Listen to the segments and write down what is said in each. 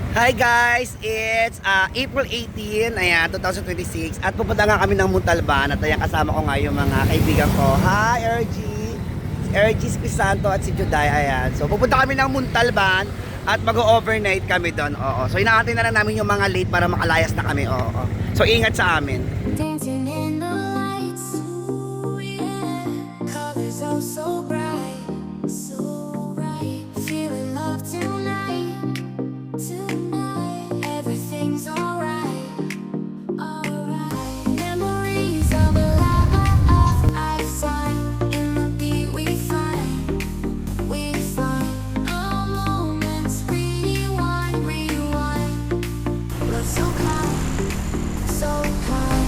Hi guys! It's April 18, ayan, 2026 at pupunta nga kami ng Montalban at ayan, kasama ko nga yung mga kaibigan ko. Hi RG! Si RG, si Crisanto at si Juday, ayan. So pupunta kami ng Montalban at mag-overnight kami doon. Oo. So inaantay na lang namin yung mga late para makalayas na kami. Oo. So ingat sa amin. Dancing in the lights, ooh, yeah. Colors are so bright, feeling love tonight, everything's alright, memories of a lifetime in the beat we find, all moments rewind, love so kind, so kind.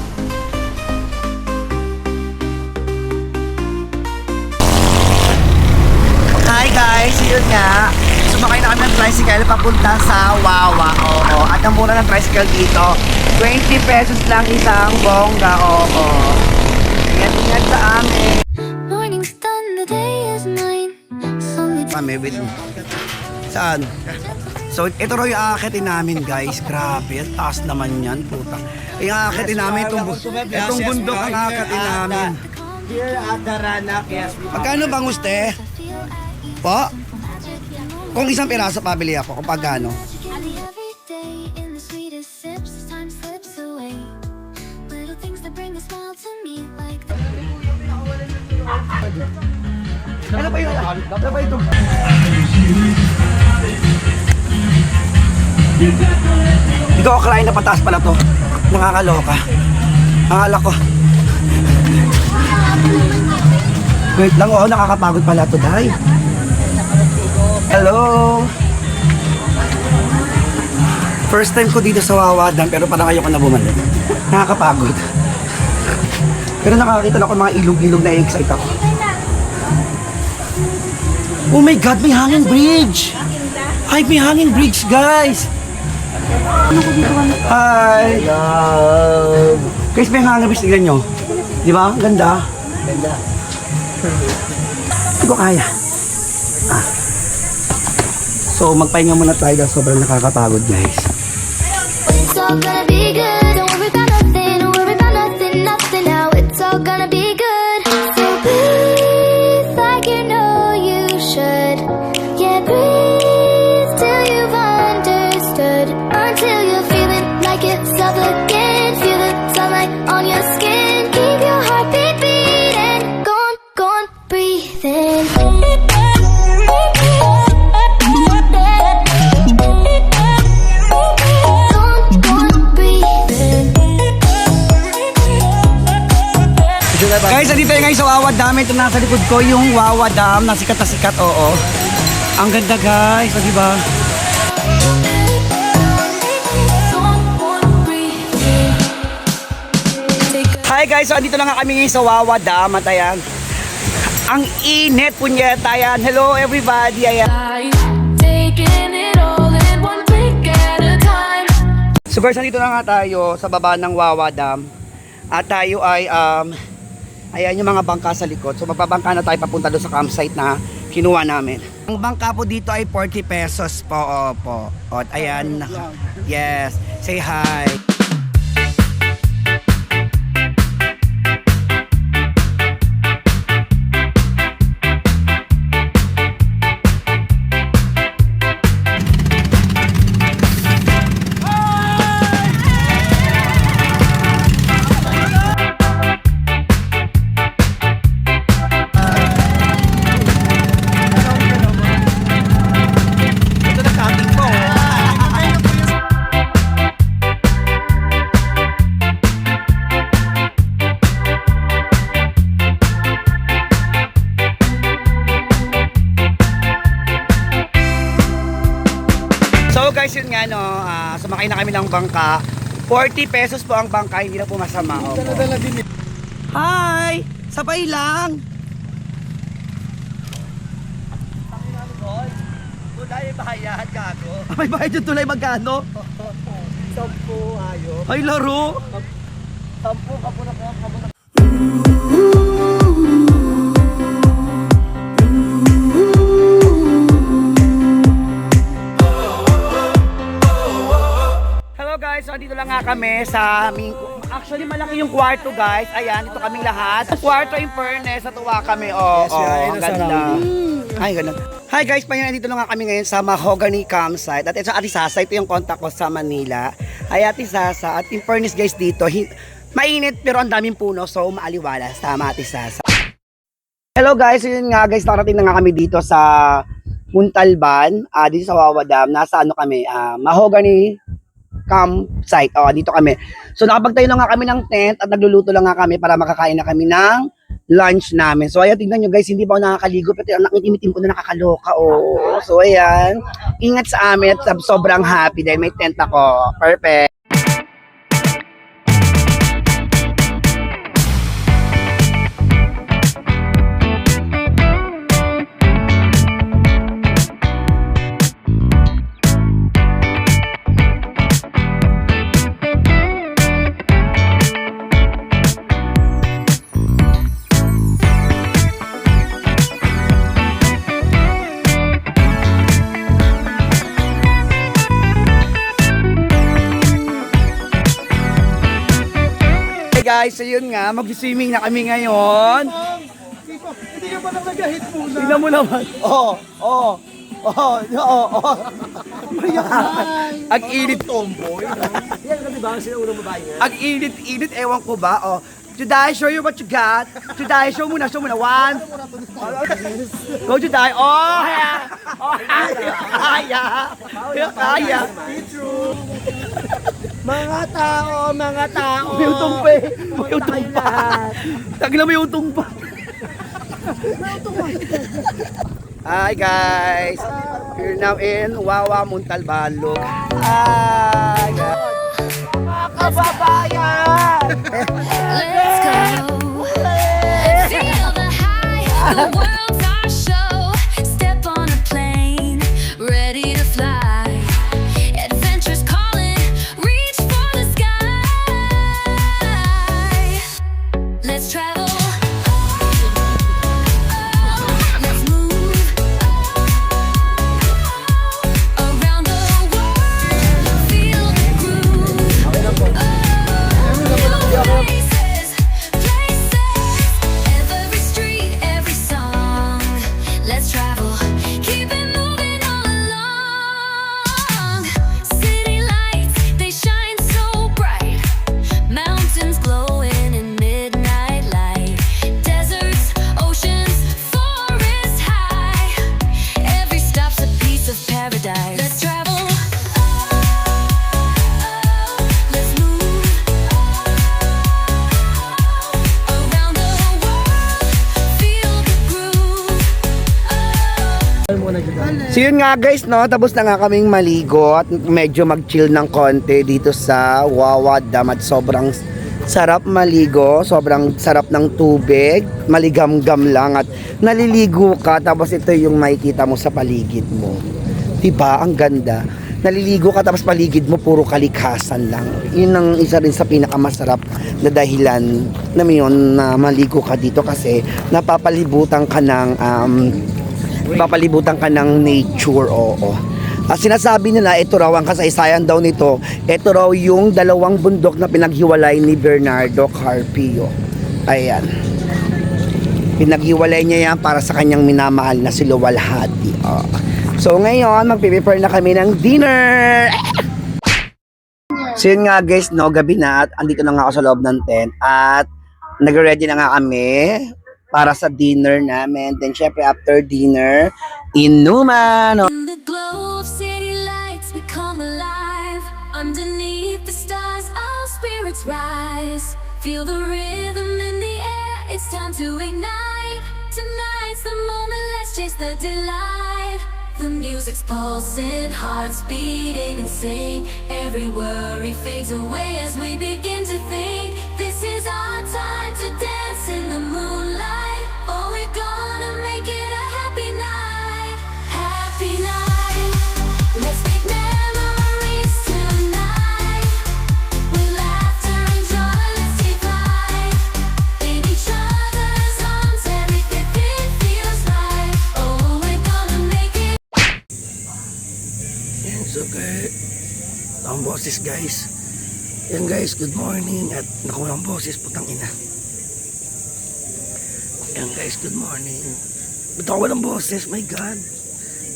Hi guys! Yun nga. Sumakay na kami ng tricycle papunta sa Wawa. Oo. At ang mura ng tricycle dito, 20 pesos lang isang bongga. Oo. Ingat sa amin. Morning's done, the day is mine. Kami with... Saan? So, ito raw yung aakitin namin guys. Grabe, ang taas naman yan, puta. Yung aakitin namin, itong bundok ang aakitin namin. Here at the Ranak, yes. Magkano bang guste? Po? Kung isang piraso, pabili ako. Kung pagkano? Every day in the sweetest sips, time slips away. Little things that bring a smile to me like Ano ba yun? Ano ba ito? Hindi ko akalain na pataas pala to. Nakakaloka. Akala ko. Wait lang, oh, nakakapagod pala to, Day. Hello! First time ko dito sa Wawa Dam, pero parang ayoko na bumalik. Nakakapagod. Pero nakakita na ako ng mga ilog-ilog na excite ako. Oh my God, may hanging bridge! Ay, may hanging bridge, guys! Hi! Guys, may hanging bridge, tignan nyo. Di ba? Ganda. Ganda. Hindi ko kaya. So, magpahinga muna tayo dahil sobrang nakakapagod, guys. it's all gonna be good. Don't worry about nothing, don't worry about nothing, nothing now. It's all gonna be good. So breathe like you know you should. Yeah, breathe till you've understood. Until you're feeling like yourself again. Feel the sunlight on your skin. Keep your heartbeat beating. Go on, breathe in. Guys, andito tayo ngayon sa Wawa Dam. Ito nasa likod ko yung Wawa Dam. Nasikat na sikat, oo. Ang ganda, guys. O, diba? Hi, guys. So, andito na nga kami ngayon sa Wawa Dam. At ayan, ang init, punyeta. Ayan. Hello, everybody. Ayan. Taking it all in one blink at a time. So, guys, andito na nga tayo sa baba ng Wawa Dam. At tayo ay, ayan yung mga bangka sa likod. So magbabangka na tayo papunta doon sa campsite na kinuha namin. Ang bangka po dito ay 40 pesos po. Opo. At ayan. Yes. Say hi. Ito na camping po. So guys, yun nga no, sumakay na kami ng bangka. 40 pesos po ang bangka, hindi na po masama. Opo. Hi! Sabay lang! Tulay bayad, gago. May bayad yung tulay magkano? 10 ayo. Ay, laro! 10 kapuna kapuna. so dito lang nga kami sa aming... Actually, malaki yung kwarto, guys. Ayan, dito kaming lahat. Kwarto in furnace, natuwa kami. Oh, Yes, yeah, ang ganda. Ay, ganun. Hi guys, panyo, dito lang nga kami ngayon sa Mahogany Campsite. At ito, Ate Sasa, ito yung contact ko sa Manila. Ay, Ate Sasa, at in furnace guys dito, mainit pero ang daming puno, so maaliwalas. Tama, Ate Sasa. Hello guys, yun nga guys, nakarating na nga kami dito sa Muntalban, dito sa Wawa Dam. Nasa ano kami, Mahogany Campsite. Dito kami. So nakapagtayo na nga kami ng tent at nagluluto lang nga kami para makakain na kami ng lunch namin. So ayan, tignan nyo guys, hindi pa ako nakakaligo pero nakitimitim ko na nakakaloka. So ayan, ingat sa amin at sobrang happy dahil may tent ako. Perfect. Guys, so yun nga, mag-swimming na kami ngayon. Hindi ka pa lang nag-hit muna. Tingnan mo naman. Ang init. Tomboy. Yan ka diba? Sila unang babae nga. Ang init, ewan ko ba? Juday, show you what you got. Juday, show muna. One. Go, Juday. Kaya. Mga tao. May utong pa. Tagla may utong pa. Hi guys. We're now in Wawa Muntalban. Look. Hi guys. Mga kababayan. Let's go. Feel the high, the world's our show. Step on a plane, ready to fly. Adventure's calling, reach for the sky. Let's travel. Let's move around the world. Feel the groove. Places, every street, every song. Let's travel, keep it moving all along. City lights, they shine so bright. Mountains glowing in midnight light. Deserts, oceans, forests high. Every stop's a piece of paradise. Let's travel. Let's move around the world. Feel the groove. So yun nga guys, no, tapos na nga kaming maligo at medyo mag-chill ng konti dito sa Wawa Dam at sobrang sarap maligo, sobrang sarap ng tubig, maligamgam lang at naliligo ka tapos ito yung makikita mo sa paligid mo. Diba? Ang ganda. Naliligo ka tapos paligid mo puro kalikasan lang. Yun ang isa rin sa pinakamasarap na dahilan na yun na maligo ka dito kasi napapalibutan ka ng nature, oo. Sinasabi nila, ito raw ang kasaysayan daw nito, ito raw yung dalawang bundok na pinaghiwalay ni Bernardo Carpio. Ayan. Pinaghiwalay niya yan para sa kanyang minamahal na si Luwalhati. So ngayon, magpiprepare na kami ng dinner. So yun nga guys, no, gabi na at andito na nga ako sa loob ng tent at nag-ready na nga kami para sa dinner namin. Then syempre after dinner, inuman. In the glow of city lights, we come alive. Underneath the stars, our spirits rise. Feel the rhythm in the air, it's time to ignite. Tonight's the moment, let's chase the delight. The music's pulsing, hearts beating and sing. Every worry fades away as we begin to think. This is our time to dance in the moonlight. Oh, we're gonna make it a happy night. Happy night. Let's make memories tonight. With laughter and joy, let's take flight. In each other's arms, everything feels right. Oh, we're gonna make it. So okay. Ang boses guys. Yan guys, good morning. At nakulang boses, putang ina. Yan guys, good morning. Ba't ako walang boses? My God.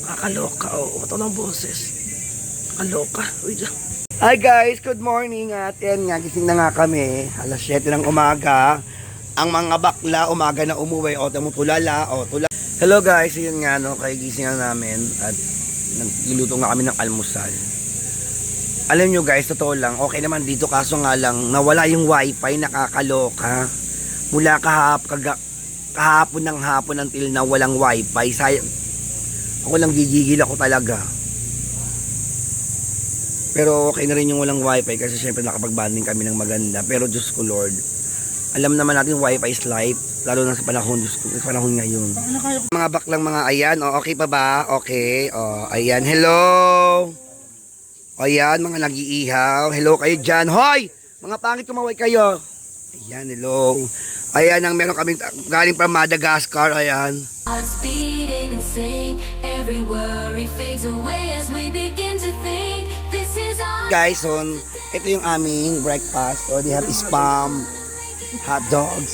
Nakakaloka. Ba't walang boses? Nakakaloka. Wait lang. Hi guys, good morning. At yan nga, gising na nga kami. Alas 7 ng umaga. Ang mga bakla, umaga na umuwi. O, tulala. Hello guys, yun nga, no, kay gising na namin. At nagluluto nga kami ng almusal. Alam nyo guys, totoo lang, okay naman dito, kaso nga lang, nawala yung wifi, nakakaloka. Mula kahapon ng hapon until na walang wifi. Sayang. Ako lang gigigil ako talaga. Pero okay na rin yung walang wifi kasi syempre nakapag-bonding kami ng maganda. Pero Diyos ko Lord, alam naman natin wifi is life, lalo na sa panahon, Diyos ko, sa panahon ngayon. Mga baklang mga ayan, okay pa ba? Okay, ayan, hello. Ayan, mga nag-iihaw. Hello kayo dyan. Hoy! Mga pangit kumaway kayo. Ayan, hello. Ayan, ang meron kaming galing from Madagascar. Ayan. Hearts beating and sing, every worry fades away as we begin to think this is our Guys, so, ito yung aming breakfast. So, they have spam, hot dogs,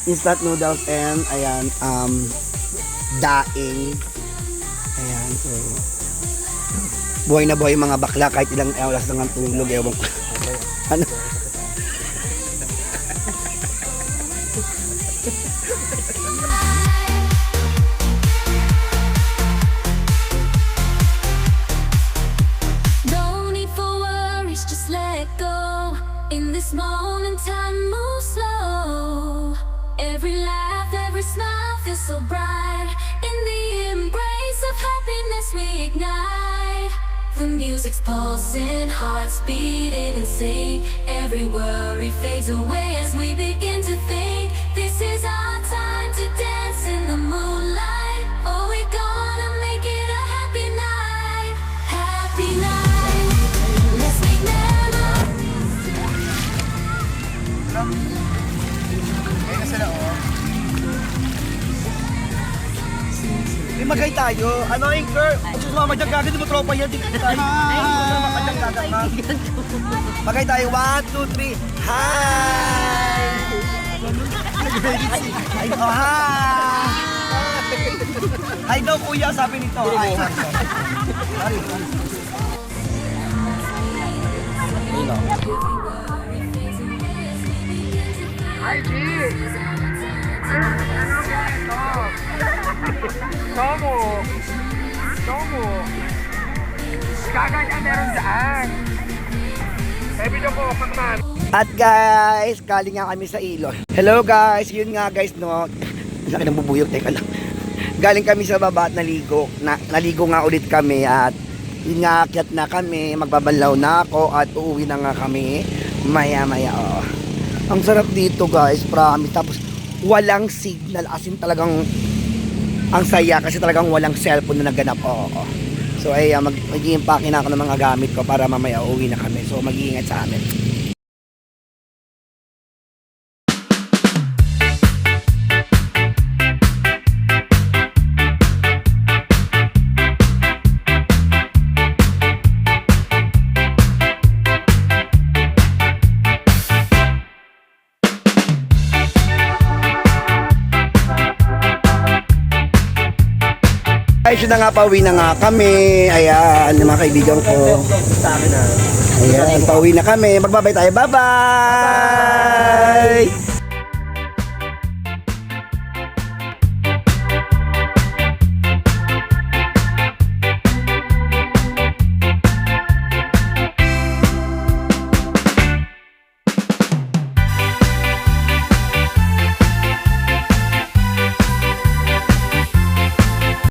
instant noodles, and ayan, daing. Ayan, so, buhay na buhay mga bakla kahit ilang oras lang ang tulog. Ewan ko. Ano? no need for worries, just let go. In this moment, time moves slow. Every laugh, every smile feels so bright. In the embrace of happiness, we ignite. The music's pulsing, hearts beating and sing. Every worry fades away as we begin to think. This is our time to dance in the moonlight. Oh, we're gonna make it a happy night. Happy night. Let's make memories. Magay tayo. Ano yung girl? Sus mama, dyan kagad mo tropa yan. Dito tayo. Magay tayo. 1, 2, 3. Hi! Ay, hi! Hi daw kuya, sabi nito. Hi. Sorry. Hi, G! Tomo. Kagaya meron daan. Sabi niyo po, man. At guys, galing nga kami sa ilog. Hello guys, yun nga guys, no. Laki ng bubuyog, teka lang. Galing kami sa baba at naligo. Naligo nga ulit kami at yun nga, akyat na kami. Magbabanlaw na ako at uuwi na nga kami. Maya. Ang sarap dito guys, promise. Tapos walang signal, as in talagang ang saya kasi talagang walang cellphone na naganap. So ay mag-i-impake na ako ng mga gamit ko para mamaya uuwi na kami. So mag-iingat sa amin. Ay, siya na nga, pauwi na nga kami. Ayan, yung mga kaibigan ko. Ayan, pauwi na kami. Magbabay tayo. Bye-bye!